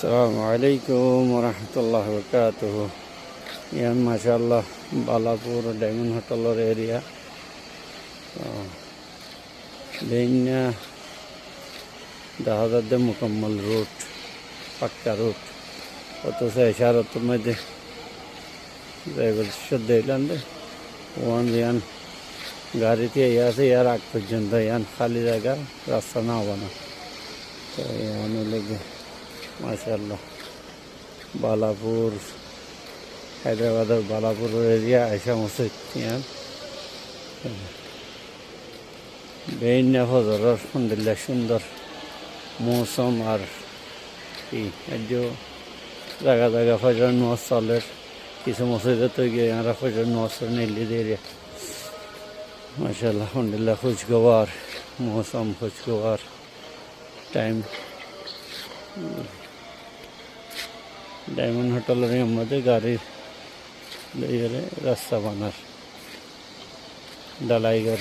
Assalamualaikum warahmatullahi wabarakatuh. Yan mashallah Balapur Diamond Hotel area. Benya Dahadad Mukammal route, Pakka route. Oto se isharat mede driver shudde lande. One yan গাড়ি দিয়ে আছে ইয়ার আগ পর্যন্ত ইয়ান খালি জায়গা রাস্তা না বানা তো ইয়ান লেগে মাশাআল্লাহ বালাপুর হায়দ্রাবাদের বালাপুর এরিয়া আইসা মসজিদ ইয়ান বেইনা ফজর আলহামদুলিল্লাহ সুন্দর মৌসুম আর কি যে জায়গা জায়গা ফজর নামাজ চলে কিছু মসজিদে তো গিয়ে আমরা ফজর নামাজ নিলি দিয়ে माशाल्लाह अल्हम्दुलिल्लाह खुशगवार मौसम खुशगवार टाइम डायमंड होटल मध्य गाड़ी रास्ता बनार ढलाई कर